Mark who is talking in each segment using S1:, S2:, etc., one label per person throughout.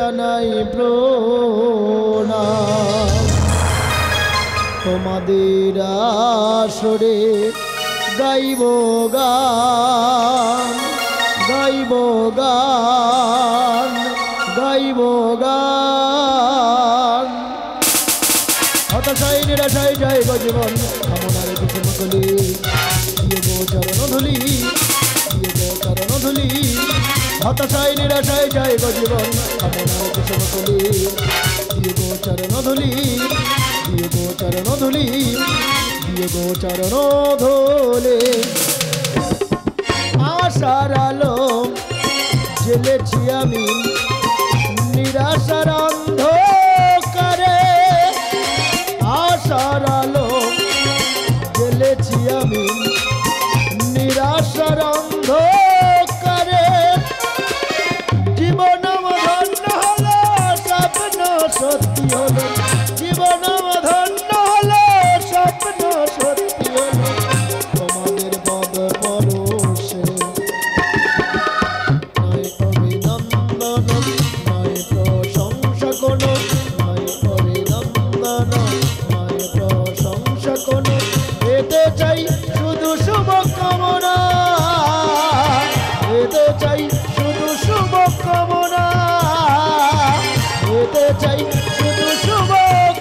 S1: জানাই প্রণাম। তোমাদের আসরে গাইব গান, গাইব গান, গাইব গান। হতাশায় নিরাশায় যায় গো জীবন, কামনার কুসুম কলি দিয়ে গো চরণ ধুলি, দিয়ে গো চরণ ধুলি। হতাশায় নিরাশায় যায় গো জীবন, কামনার কুসুম কলি দিয়ে গো চরণ ধুলি, দিয়ে গো চরণ ধুলি, দিয়ে গো চরণ ধুলি। আশার আলো জ্বেলেছি আমি নিরাশার অন্ধকারে, আশার আলো জ্বেলেছি আমি নিরাশার অন্ধকারে। জীবন ধন্য হলো, স্বপ্ন সত্যি হলো, জীবন ধন্য হলো, স্বপ্ন সত্যি হলো। তোমাদের পদ পরশে নয় অভিনন্দন, নয় প্রশংসা কোনো, নয় অভিনন্দন, নয় প্রশংসা কোনো। এতে চাই শুধু শুভ কামনা, এতে চাই শুধু শুভ কামনা, এতে চাই শুধু শুভ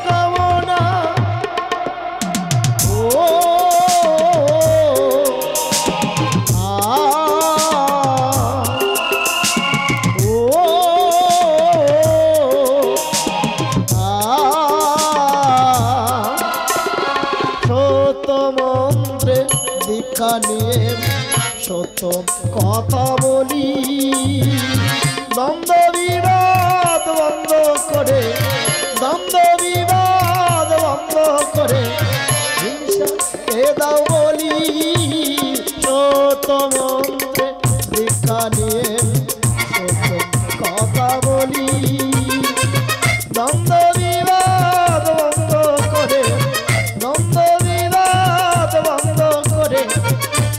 S1: কামনা। ও সত্য মন্ত্রে দীক্ষা নিয়ে সত্য কথা বলি, দ্বন্দ্ব বিবাদ বন্ধ করে, দ্বন্দ্ব বিবাদ বন্ধ করে হিংসা এ দাও বলি। সত্য মন্ত্রে দীক্ষা নিয়ে সত্য কথা বলি, দ্বন্দ্ব বিবাদ বন্ধ করে, দ্বন্দ্ব বিবাদ বন্ধ করে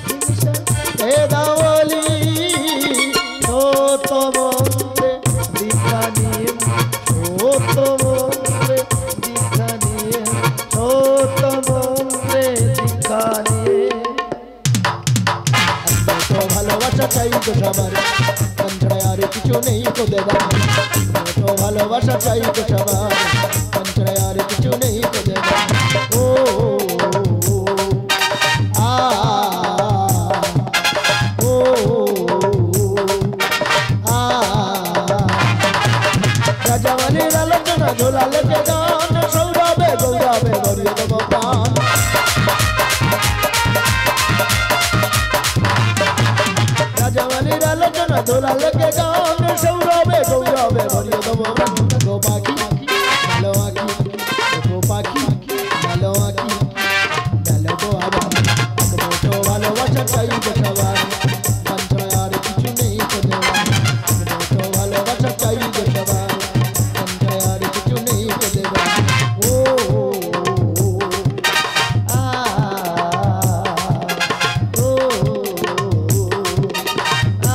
S1: হিংসা এ দাও বলি। সত্য মন্ত্রে দীক্ষা নিয়ে, সত্য মন্ত্রে দীক্ষা নিয়ে, সত্য মন্ত্রে দীক্ষা নিয়ে। তো ভালোবাসা চাই তো সবার, মন ছাড়া আর কিছু নেই তো দেবার। তো ভালোবাসা চাই তো সবার, মন ছাড়া আর কিছু নেই তো দেবার। ও আ ও আ রাজামানির আলোচনা ঝোলালে যে গান, সৌরভে গৌরবে গড়িয়ে দেব প্রাণ। রাজামানির আলোচনা ঝোলালে যে গান, সৌরভে গৌরবে গড়িয়ে দেব প্রাণ। গো পাখি ভালো আঁকি, গো পাখি ভালো আঁকি, গেল গো আবার। তো ভালোবাসা চাই তো সবার, মন ছাড়া আর কিছু নেই তো দেবার। তো ভালোবাসা চাই তো সবার, মন ছাড়া আর কিছু নেই তো দেবার। ও আ ও আ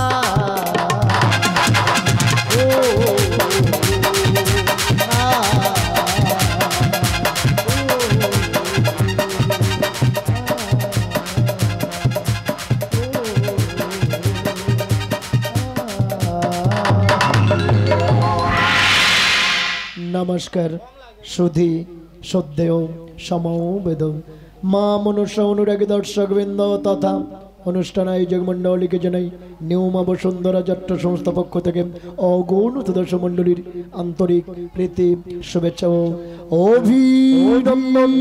S1: নমস্কার সুধী শ্রদ্ধেয় সমবেদ মা মনুষ্য অনুরাগী দর্শকবৃন্দ তথা অনুষ্ঠান আয়োজক মণ্ডলীকে জানাই নিউমা বসুন্ধরা যাত্রা সংস্থা পক্ষ থেকে অগণিত দর্শক মণ্ডলীর আন্তরিক প্রীতি শুভেচ্ছা ও অভিনন্দন।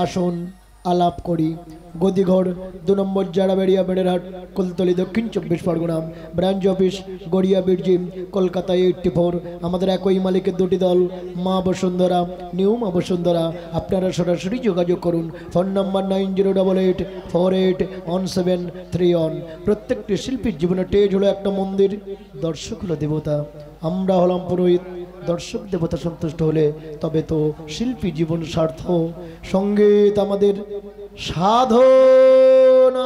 S1: আসুন আলাপ করি। গদিঘর 2 নম্বর জারাবেড়িয়া বেড়েরহাট কুলতলি দক্ষিণ 24 পরগনা ব্রাঞ্চ অফিস গড়িয়া বিরজি কলকাতা 84। আমাদের একই মালিকের দুটি দল মা বসুন্ধরা নিউ মা বসুন্ধরা। আপনারা সরাসরি যোগাযোগ করুন। Phone number 9088481731। প্রত্যেকটি শিল্পীর জীবনে টেজ হলো একটা মন্দির, দর্শক হলো দেবতা। আমরা হলাম পুরোহিত। দর্শক দেবতা সন্তুষ্ট হলে তবে তো শিল্পী জীবন সার্থক। সঙ্গীত আমাদের সাধনা।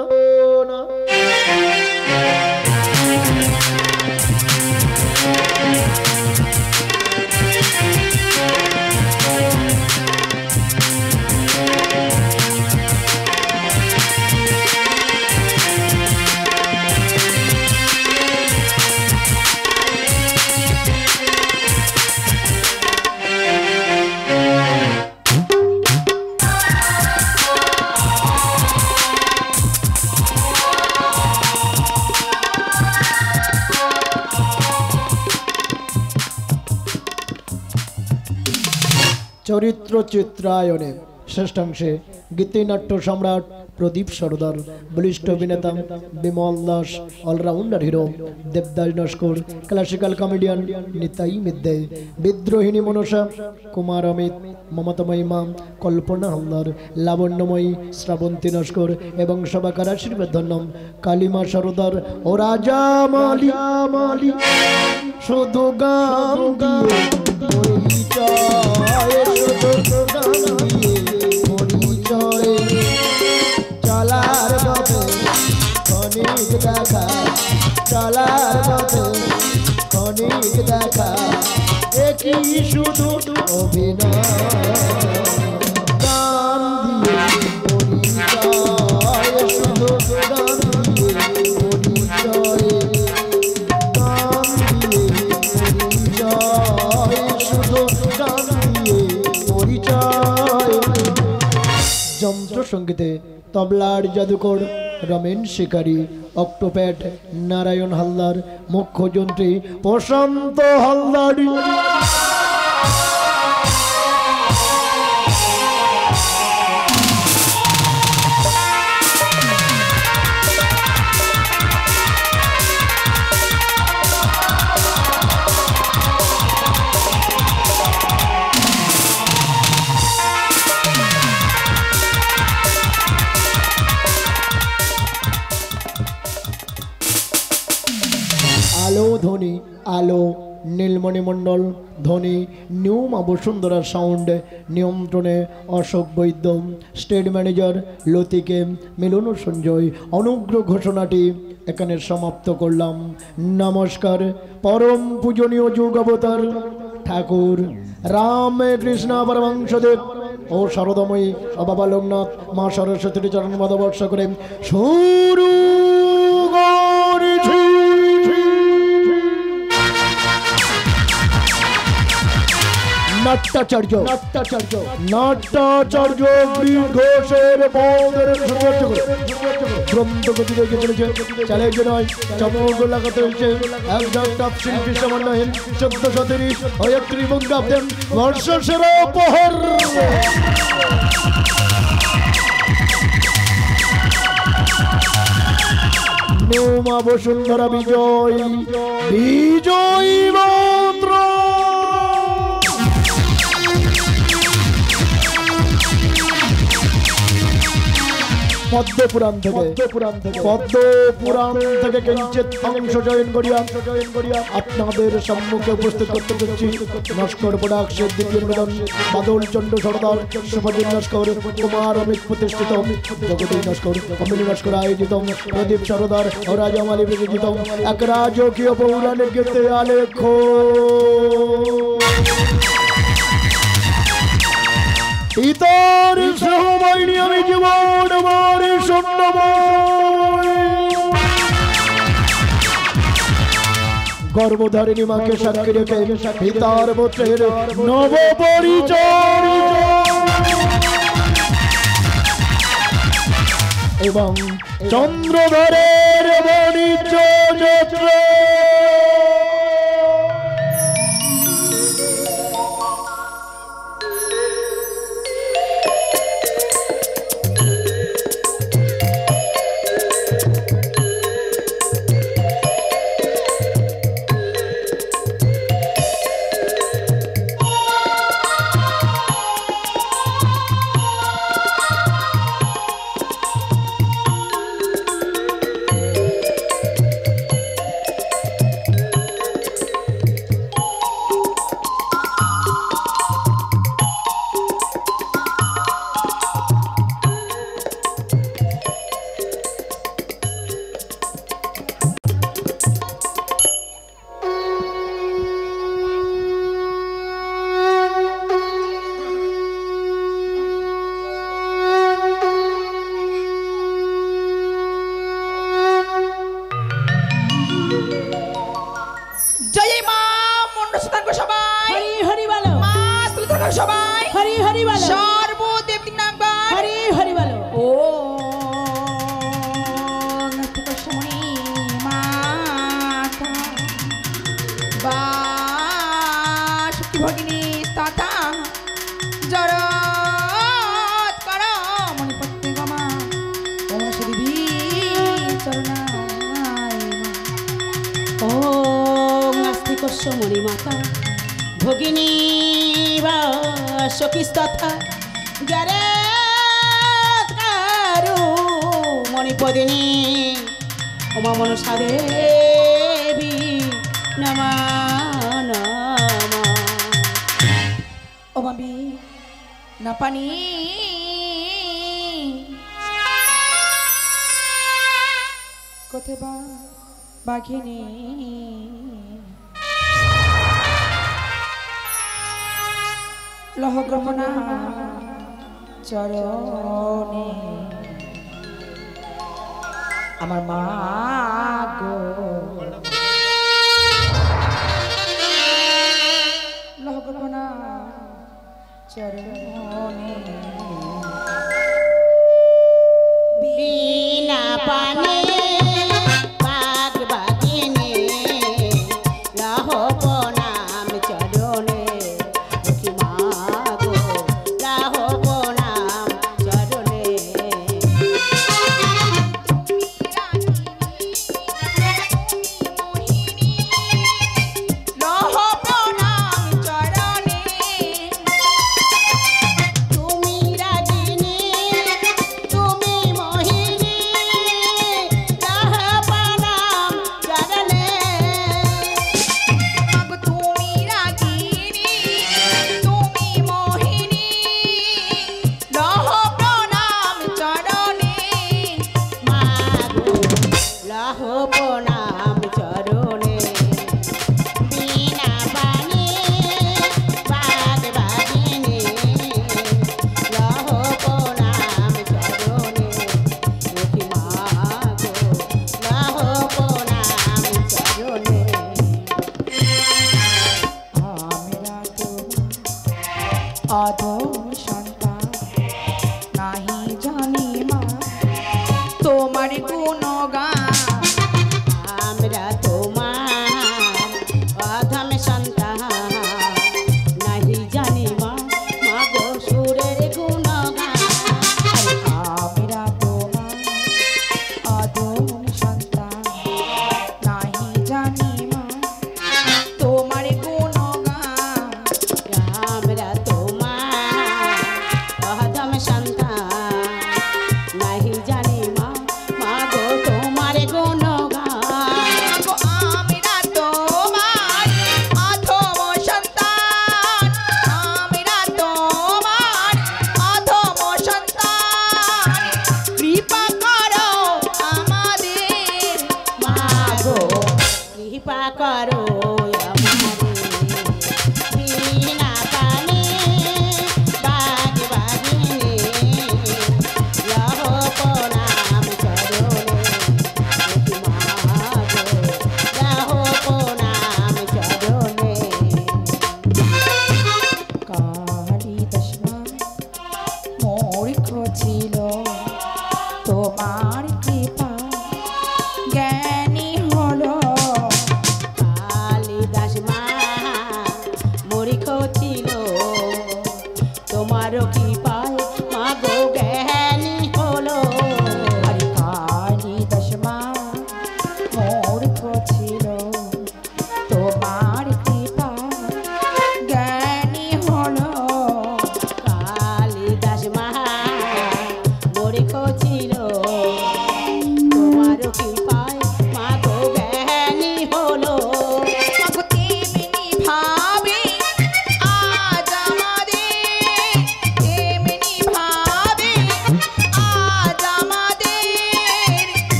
S1: চরিত্র চিত্রায়নে শ্রেষ্ঠাংশে গীতিনাট্য সম্রাট প্রদীপ সরদার, বলিষ্ঠ অভিনেতা Bimal Das, allrounder hero Debdas Naskar, classical comedian Nitai Midde, বিদ্রোহিণী মনসা, কুমার অমিত, মমতাময়ী মা কল্পনা হালদার, লাবণ্যময়ী শ্রাবন্তী নস্কর এবং সবাকার আশীর্বাদ ধন্য কালিমা সরদার ও রাজা মালি মালি শুধু গান দিয়ে পরিচয়, শুধু গান দিয়ে পরিচয়, চলার পথে ক্ষণিক দেখা, চলার পথে ক্ষণিক দেখা, একই শুধু অভিনয়, গান দিয়ে পরিচয়, শুধু গান দিয়ে পরিচয়, গান দিয়ে পরিচয়, শুধু গান দিয়ে পরিচয়। যন্ত্র সঙ্গীতে তবলার জাদুকর রমেন শিকারী, অক্টোপ্যাড নারায়ণ হালদার, মুখ্য যন্ত্রী প্রশান্ত হালদারি। আলো ধ্বনি আলো নীলমণি মণ্ডল, ধ্বনি নিউ মা বসুন্ধরা সাউন্ড, নিয়ন্ত্রণে অশোক বৈদ্য, স্টেট ম্যানেজার লতিকে মিলন সঞ্জয়। অনুগ্রহ ঘোষণাটি এখানে সমাপ্ত করলাম। নমস্কার। পরম পূজনীয় যুগ অবতার ঠাকুর রামকৃষ্ণ পরমহংসদেব ও শারদাময়ী বাবা লোকনাথ মা সরস্বতীর চরণ পদ বর্ষা করে শুরু করেছি। নাট্যাচার্য ঘোষের গ্রন্থগতি রেখে চলেছে, চ্যালেঞ্জ নয়, চমক লাগাতে হয়েছে। একজন টপ শিল্পী সমন্বয়ে 1430 অয়ত্রী বঙ্গাব্দে বর্ষসেরা উপহার। নিউ মা বসুন্ধরা বিজয় বিজয়ী মন্ত্র। পদ্মপুরাণ থেকে কিঞ্চিত অংশ চয়ন করিয়া আপনাদের সম্মুখে উপস্থিত করতে পেরেছি। নস্কর প্রোডাক্টসের দ্বিতীয় নিবেদন বাদল চন্দ্র সরদার, শুভজিৎ নস্কর, কুমার অমিত প্রতিষ্ঠিত, জগদীশ নস্কর, অমিনী নস্কর আয়োজিত, প্রদীপ সরদার ও রাজা মালি বিরোচিত এক রাজকীয় পৌরাণিক গীতে আলেখ্য ইতর সহবাহিনী আমি জীবন আমার গর্ভধারিণী মাকে সাক্ষী রেখে পিতার পুত্রের নব পরিচয় এবং চন্দ্রধরের বাণিজ্য যাত্রা।
S2: সমণি মাতা ভগিনী বা সখিস্তথা যারে কারু মণিপদিনী উমা মনসা দেবী নমা নমা। ও মামি না পানি কোথায় বা বাঘিনী লহগ্রহণা চরণে আমার মা গো লহগ্রহণা চরণে বিনা পানি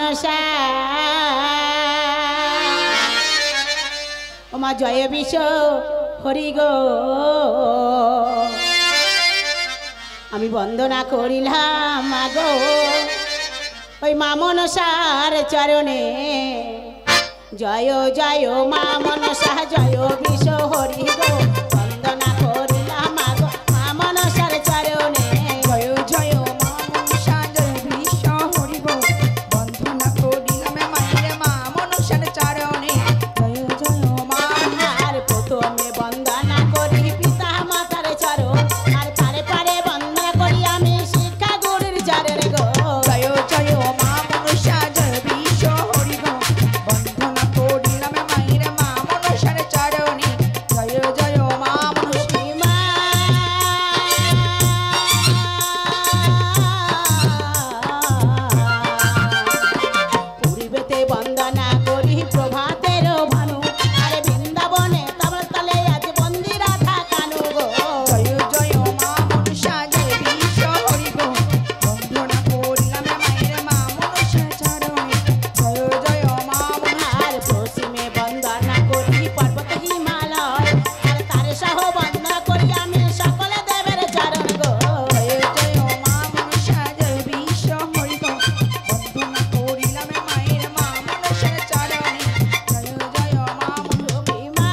S2: মনসা ও মা জয় বিশ্ব হরি গো আমি বন্দনা করিলাম মাগো ওই মা মনসার চরণে জয় জয় মা মনসা জয় বিশ্ব হরি গো বন্দনা করিলাম মাগো মা মনসার চরণে
S3: জয় জয় মা মনসা জয় বিশ্ব হরি গো বন্দনা করিলাম মায়ের মা মনসার চরণে জয় জয় মা
S2: আর প্রথমে বন্দনা করি পিতা মাতার চরণ আর তারে পারে বন্দনা করি আমি শিক্ষা গুরুর চরণ গো
S3: জয় জয় মা মনসা জয় বিশ্ব হরি গো বন্দনা করিলাম মায়ের মা মনসার চরণে জয় জয় মা মনসা
S2: মা পূর্বেতে বন্দনা করি প্রভাতের ভানু আরে বৃন্দাবনে তবল তলে আজ বন্দি রাধা কানু গো
S3: জয় জয় মা মনসা জয় বিশ্ব হরি গো বন্দনা করিলাম মায়ের মা মনসার চরণে জয় জয় মা মনসা
S2: আর পশ্চিমে বন্দনা করি পর্বত হিমালয় আর তার সহ বন্দনা করি আমি সকল দেবের চরণ গো
S3: জয় জয় মা মনসা জয় বিশ্ব হরি গো বন্দনা করিলাম মায়ের মা মনসার চরণে জয় জয় মা মনসা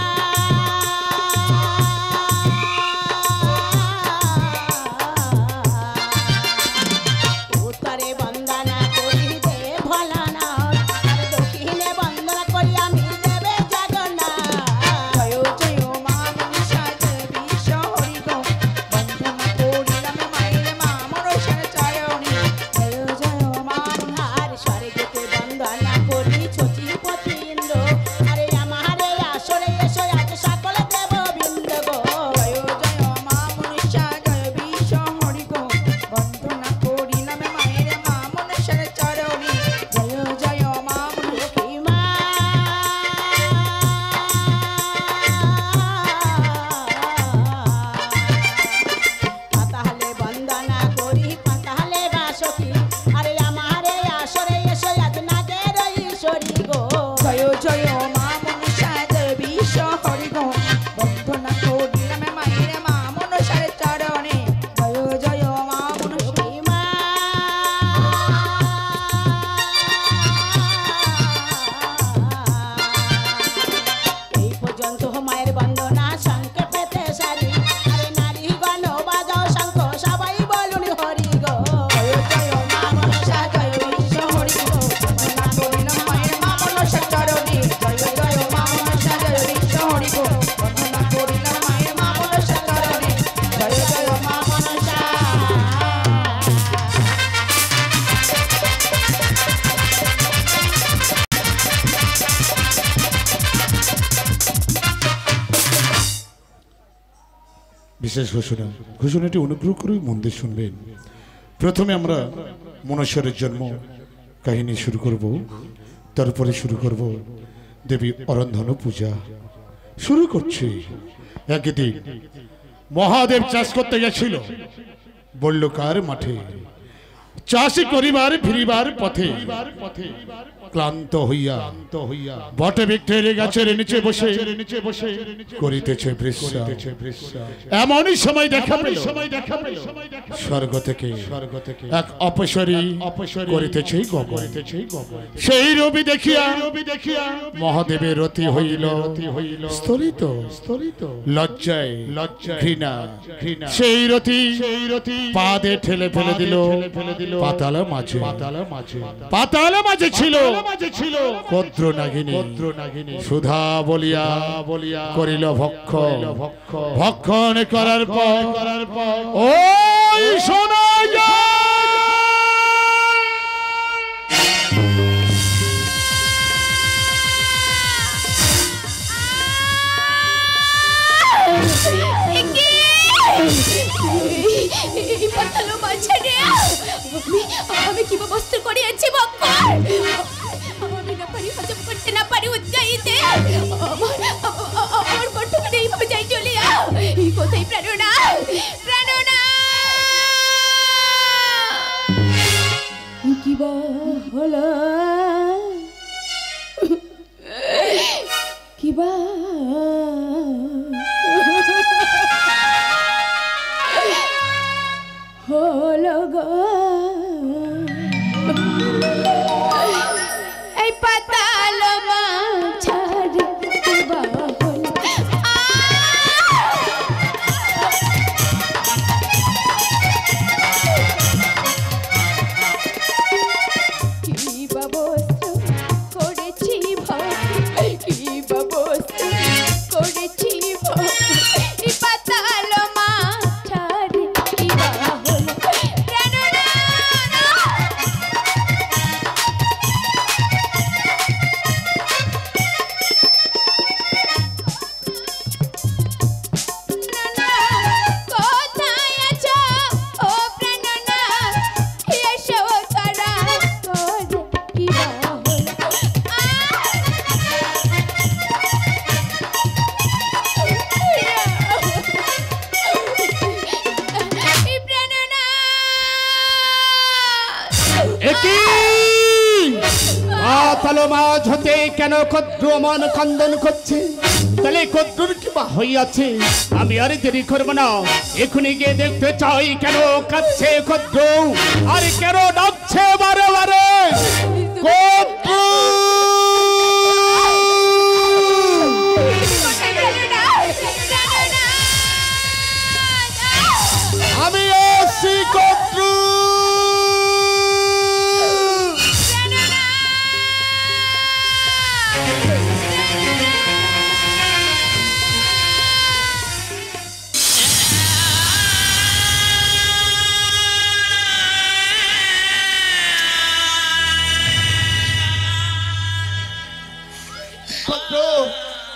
S2: উত্তরে বন্দনা করি দে ভোলানাথ আর দক্ষিণে বন্দনা করি আমি দেবে জগন্নাথ
S3: জয় জয় মা মনসা জয় বিশ্ব হরি গো বন্দনা করিলাম মায়ের মা মনসার চরণে জয় জয় মা মনসা
S2: আর স্বর্গেতে বন্দনা করি শচীপতি ইন্দ্র আরে আমারে আসরে এসো আজ সকল দেব বৃন্দ গো
S3: জয় জয় মা মনসা জয় বিশ্ব হরি গো বন্দনা করিলাম মায়ের মা মনসার চরণে জয় জয় মা মনসা
S2: মা পাতালে বন্দনা করি পাতালে বাসকি আরে আমারে আসরে এসো আজ নাগের ঈশ্বরী গো
S3: জয় জয় মা মনসা জয় বিশ্ব হরি গো বন্দনা করিলাম মায়ের মা মনসার চরণে জয় জয় মা মনসা
S2: মা এই পর্যন্ত মায়ের বন্দনা সংক্ষেপেতে সারি আরে নারী গণ বাজাও শঙ্খ সবাই বলুন হরি গো
S3: জয় জয় মা মনসা জয় বিশ্ব হরি গো বন্দনা করিলাম মায়ের মা মনসার চরণে জয় জয় মা মনসা জয় বিশ্ব হরি গো বন্দনা করিলাম মায়ের মা মনসার চরণে জয় জয় মা মনসা
S4: বিশেষ ঘোষণা ঘোষণাটি অনুগ্রহ করে মন দিয়ে শুনবেন। প্রথমে আমরা মনসারের জন্ম কাহিনী শুরু করব, তারপরে শুরু করব দেবী অরন্ধন পূজা। শুরু করছি। একদিন মহাদেব চাষ করতে গেছিল বল্লকার মাঠে। চাষি করিবার ফিরিবার পথে ক্লান্ত হইয়া বটে বৃক্ষের গাছের নিচে বসে করিতেছে বৃষ্টি। এমনই সময় দেখা পেল স্বর্গ থেকে এক অপসরী করিতেছে গগন। সেই রবি দেখিয়া মহাদেবের রতি হইল স্থলিত লজ্জায় ঘৃণা। সেই রতি পাদে ঠেলে ফেলে দিল পাতাল মাঝে ছিল কদ্র নাগিনী সুধা বলিয়া করিল ভক্ষণ করার পর ওই শোনা যায়
S5: আমি কি বস্তু করিয়াছি আমি না পারি হজম করতে না পারি উদ্গাইতে আমার কণ্ঠখানে এইভাবে যাই চলিয়া এই কোথায় প্রেরণা
S2: কি বা হলো
S4: তলো মাঝ হতে কেন কদ্রু মন কান্দন করছে? তাহলে কদ্রুর কি বা হইয়াছে? আমি আর দেরি করব না, এখনই গিয়ে দেখতে চাই কেন কাঁদছে কদ্রু আর কেন ডাকছে বারে বারে কদ্রু। আমি আসি কদ্রু।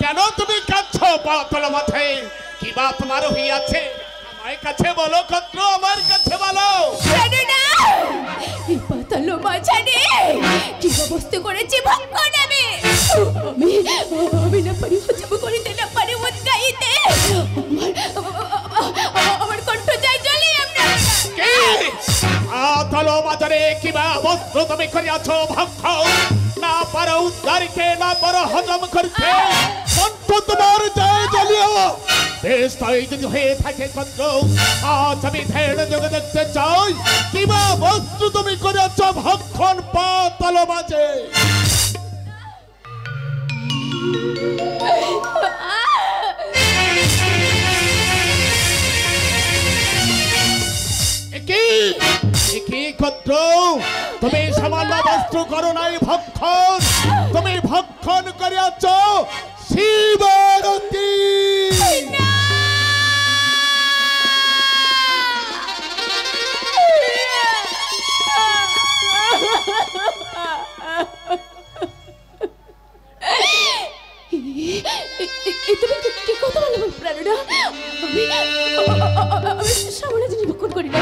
S4: কেন তুমি কাঁদছো পাতল মাথায়? কি বা তোমার হইয়াছে? আমার কাছে বলো কদ্রু, আমার কাছে বলো।
S5: এই পাতালো মাঝানে কি অবস্থা করেছে ভক্ষণ আমি না পারি হজম করিতে, না পারি উদ্গাইতে, আমার কণ্ঠ যায় জলে।
S4: পাতল মাঝারে কি বা অবস্থা তুমি করিয়াছো ভক্ষণ? না পারো উদ্ধারিতে, না পারো হজম করতে, কণ্ঠ তোমার যায় জ্বলিও। বেশ তাই যদি হয়ে থাকে কদ্রু, আজ আমি ধ্যান যোগে দেখতে চাই কিবা বস্তু তুমি করেছ ভক্ষণ পাতাল মাঝে। কি কদ্রু, তুমি সামান্য বস্তু করো নাই ভক্ষণ, তুমি ভক্ষণ করিয়াছ শিবরতী।
S5: তুমি কি কথা বলো প্রাণনা? আমি সামান্য জিনিস ভক্ষণ করি না,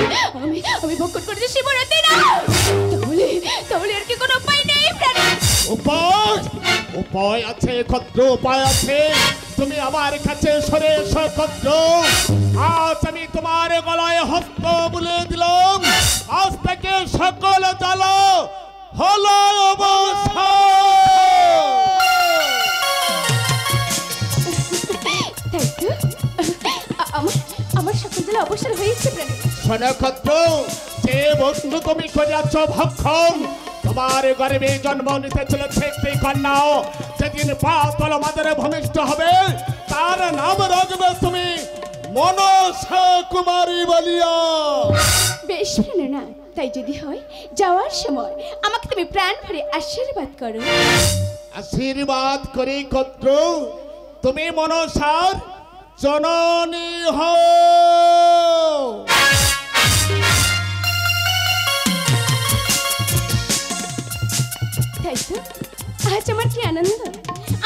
S5: আমি ভক্ষণ করেছি শিবরাত্রি না। তাহলে আর কি কোনো উপায় নেই প্রাণনা?
S4: উপায় আছে কদ্রু, উপায় আছে। তুমি আমার কাছে সরে এসো কদ্রু। আজ আমি তোমার গলায় হস্ত বুলে দিলাম, আজ থেকে সকল জ্বালা হলো
S5: আমার সকল জ্বালা অবসর হয়েছে প্রাণনা।
S4: শোনো কদ্রু, যে বস্তু তুমি করিয়াছ ভক্ষণ, তোমার গর্ভে জন্ম নিতে চলেছে একটি কন্যা। যেদিন পাতল মাঝারে ভূমিষ্ঠ হবে তার নাম রাখবে তুমি মনসা কুমারী বলিয়া।
S5: বেশ প্রাণনা, তাই যদি হয় যাওয়ার সময় আমাকে তুমি প্রাণ ভরে আশীর্বাদ করো।
S4: আশীর্বাদ করি কদ্রু, তুমি মনসার জননী হও।
S5: তাই তো আজ আমার কি আনন্দ,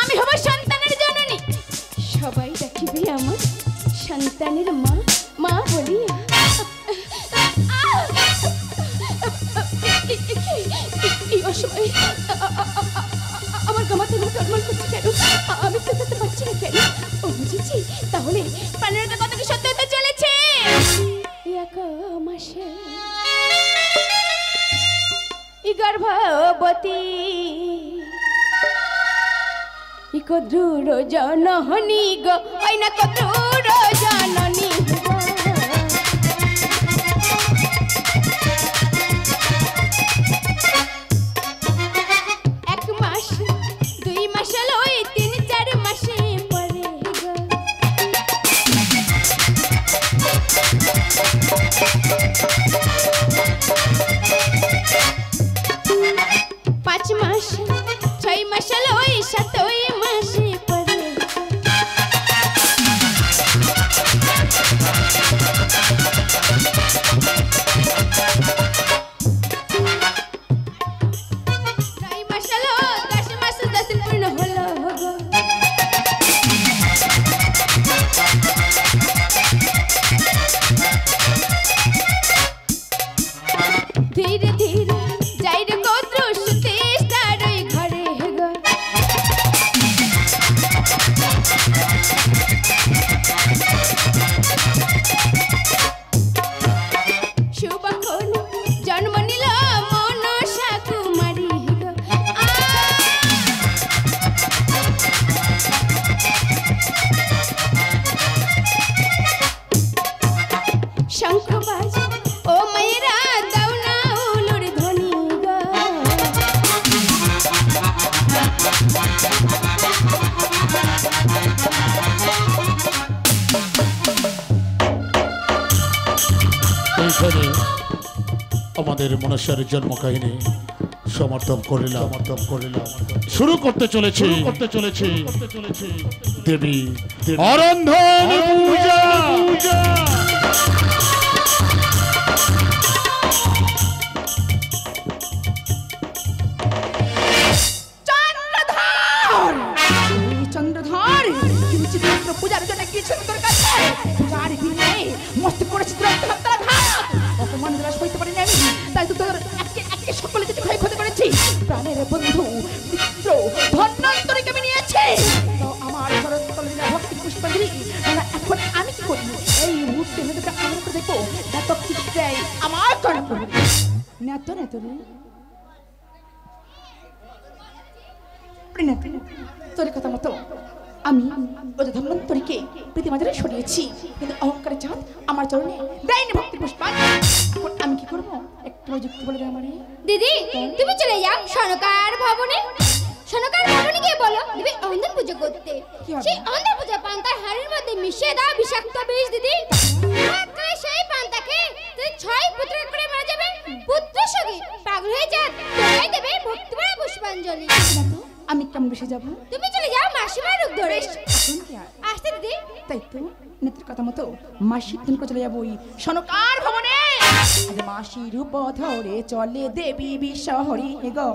S5: আমি হব সন্তানের জননী। সবাই ডাকিবে আমার সন্তানের মা, মা বলিয়া। এই অসময়ে আমার গামাতে টলমল করছে কেন? আমি তো করতে পারছি না কেন? ও বুঝেছি, তাহলে প্রাণের কথা কি সত্য হতে চলেছে। এক মাসে গর্ভবতী কদ্রুর জননী গো, ওই না কদ্রুর জননী। এক মাস 2 মাস হলো, 3-4 মাসে পরে গো। 5 মাস 6 মাস হলো, 7 মাসে পরে।
S4: এইখানে আমাদের মনসার জন্ম কাহিনী সমর্থন করিলাম শুরু করতে চলেছি দেবী অরন্ধন পূজা।
S3: চন্দ্রধর চিত্র পূজার জন্য কিছু তোর কাছে পূজার দিনে মস্ত করেছি অপমান বিলাস হইতে পারি না আমি, তাই তো তোর একে সকলে কিছু ক্ষয়ক্ষতি করেছি। প্রাণের বন্ধু মিত্র ধন্যন্তরীকে আমি নিয়েছি, তো আমার ভক্তি পুষ্পাঞ্জলি। এখন আমি কি করি? এই মুহূর্তে মেয়েদেরকে আমি করে দেখবো এত কিছু দেয় আমার কর্ম নেত তোর কথা মতো আমি ওদের ধন্বন্তরীকে পৃথিবীতে সরিয়েছি, কিন্তু অহংকারের চাঁদ আমার চরণে দেয়নি ভক্তির পুষ্পাঞ্জলি। এখন আমি কি করবো একটু যুক্তি বলে দেয় আমারে।
S5: দিদি তুমি চলে যাও সনকার ভবনে। সনকার ভবনে গিয়ে বলো দিদি অন্ধন পুজো করতে। সেই অন্ধন পূজা পান্তার হাড়ির মধ্যে মিশিয়ে দাও বিষাক্ত বিষ দিদি। সেই পান্তাকে তুমি 6 পুত্র করে মারা যাবে। পুত্র সঙ্গে পাগল হয়ে যান তোরাই দেবে ভক্তিভরা পুষ্পাঞ্জলি।
S3: আমি কেমন বেশি যাবো?
S5: তুমি চলে যাও মাসিমার রূপ ধরে। আসতে দিদি।
S3: তাই তো নেত্রের কথা মতো মাসির দিন চলে যাবো ওই সনকার ভবনে। মাসি রূপ ধরে চলে দেবী বিশ্বহরি গো।